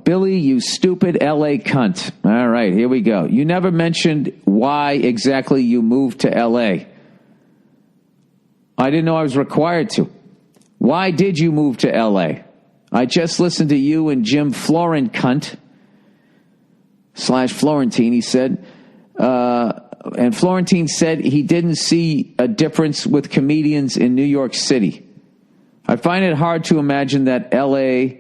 Billy, you stupid L.A. cunt. All right, here we go. You never mentioned why exactly you moved to L.A. I didn't know I was required to. Why did you move to L.A.? I just listened to you and Jim Florent cunt / Florentine, he said. And Florentine said he didn't see a difference with comedians in New York City. I find it hard to imagine that L.A.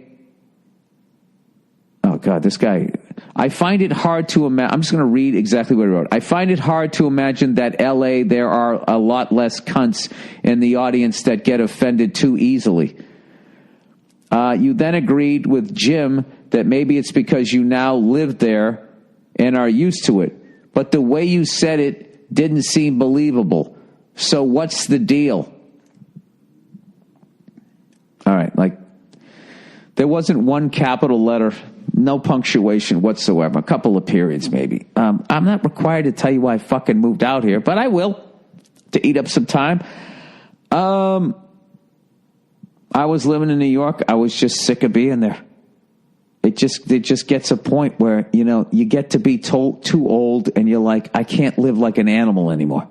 Oh, God, this guy. I find it hard to imagine. I'm just going to read exactly what he wrote. I find it hard to imagine that L.A. there are a lot less cunts in the audience that get offended too easily. You then agreed with Jim that maybe it's because you now live there and are used to it. But the way you said it didn't seem believable. So what's the deal? All right, like, there wasn't one capital letter, no punctuation whatsoever, a couple of periods maybe. I'm not required to tell you why I fucking moved out here, but I will, to eat up some time. I was living in New York. I was just sick of being there. It just gets a point where, you know, you get to be too old and you're like, I can't live like an animal anymore,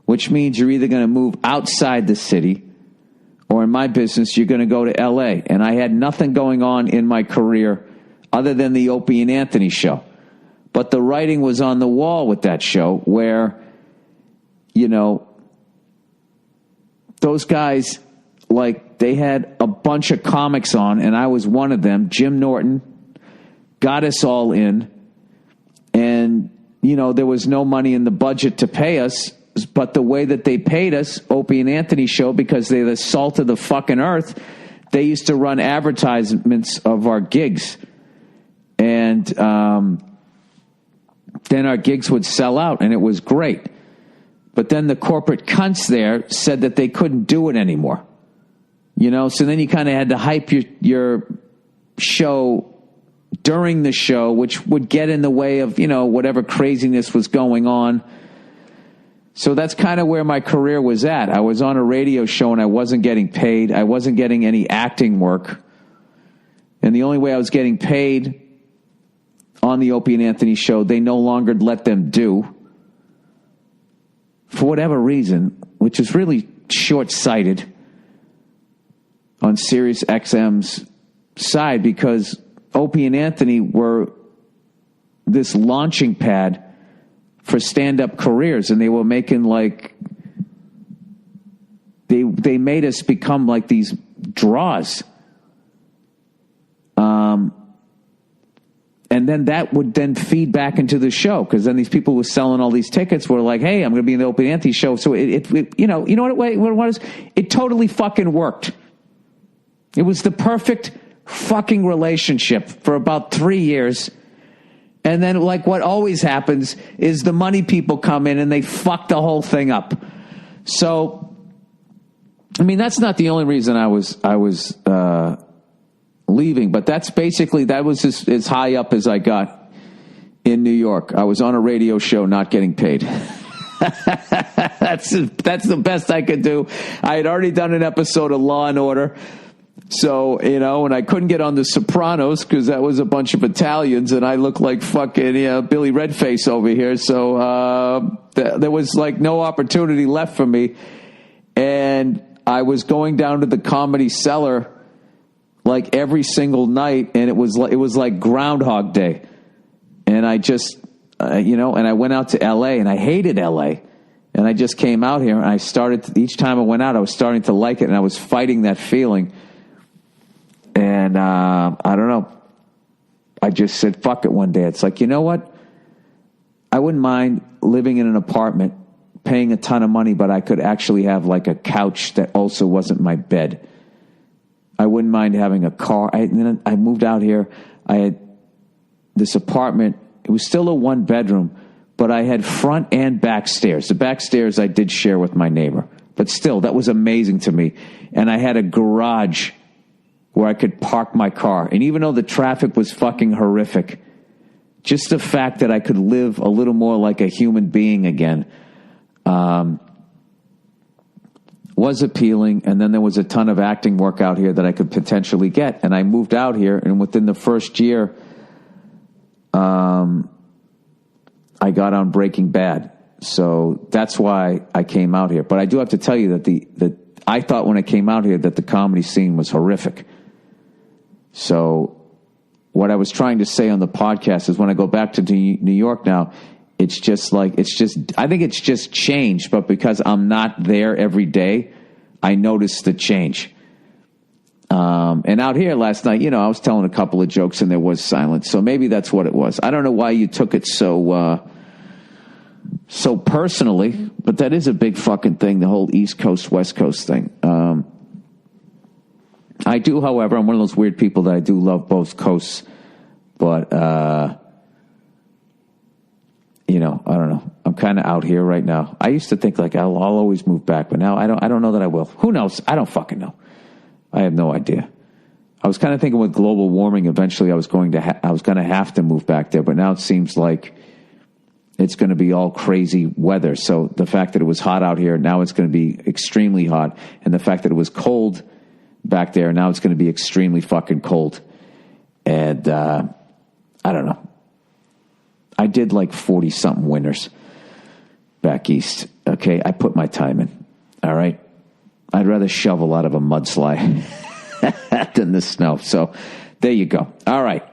which means you're either going to move outside the city or in my business, you're going to go to L.A. And I had nothing going on in my career other than the Opie and Anthony show. But the writing was on the wall with that show where, you know, those guys, like, they had a bunch of comics on, and I was one of them. Jim Norton got us all in. And, you know, there was no money in the budget to pay us. But the way that they paid us, Opie and Anthony show, because they're the salt of the fucking earth, they used to run advertisements of our gigs. And then our gigs would sell out, and it was great. But then the corporate cunts there said that they couldn't do it anymore. You know, so then you kind of had to hype your show during the show, which would get in the way of, you know, whatever craziness was going on. So that's kind of where my career was at. I was on a radio show and I wasn't getting paid. I wasn't getting any acting work. And the only way I was getting paid on the Opie and Anthony show, they no longer let them do. For whatever reason, which is really short-sighted on Sirius XM's side, because Opie and Anthony were this launching pad for stand-up careers, and they were making, like, they made us become like these draws. And then that would then feed back into the show, because then these people who were selling all these tickets were like, hey, I'm going to be in the Opie and Anthony show. So it you know what it was? It totally fucking worked. It was the perfect fucking relationship for about 3 years. And then, like, what always happens is the money people come in and they fuck the whole thing up. So, I mean, that's not the only reason I was leaving, but that was as high up as I got in New York. I was on a radio show not getting paid. That's the best I could do. I had already done an episode of Law and Order. So, you know, and I couldn't get on The Sopranos because that was a bunch of Italians and I looked like fucking Billy Redface over here. So there was like no opportunity left for me. And I was going down to the Comedy Cellar like every single night, and it was like Groundhog Day. And I just, and I went out to L.A. and I hated L.A. And I just came out here and I started, each time I went out, I was starting to like it and I was fighting that feeling. And I don't know. I just said, fuck it one day. It's like, you know what? I wouldn't mind living in an apartment, paying a ton of money, but I could actually have like a couch that also wasn't my bed. I wouldn't mind having a car. Then I moved out here. I had this apartment. It was still a 1-bedroom, but I had front and back stairs. The back stairs I did share with my neighbor, but still, that was amazing to me. And I had a garage where I could park my car. And even though the traffic was fucking horrific, just the fact that I could live a little more like a human being again, was appealing, and then there was a ton of acting work out here that I could potentially get. And I moved out here, and within the first year, I got on Breaking Bad. So that's why I came out here. But I do have to tell you that I thought when I came out here that the comedy scene was horrific. So what I was trying to say on the podcast is when I go back to New York now, I think it's just changed, but because I'm not there every day, I noticed the change. And out here last night, I was telling a couple of jokes and there was silence. So maybe that's what it was. I don't know why you took it so personally, but that is a big fucking thing, the whole East Coast, West Coast thing. I do, however, I'm one of those weird people that I do love both coasts, but, I don't know. I'm kind of out here right now. I used to think like I'll always move back, but now I don't know that I will. Who knows? I don't fucking know. I have no idea. I was kind of thinking with global warming, eventually I was going to have to move back there, but now it seems like it's going to be all crazy weather. So the fact that it was hot out here, now it's going to be extremely hot. And the fact that it was cold back there, now it's going to be extremely fucking cold. And I don't know. I did like 40-something winters back east. Okay, I put my time in. All right? I'd rather shovel out of a mudslide than the snow. So there you go. All right.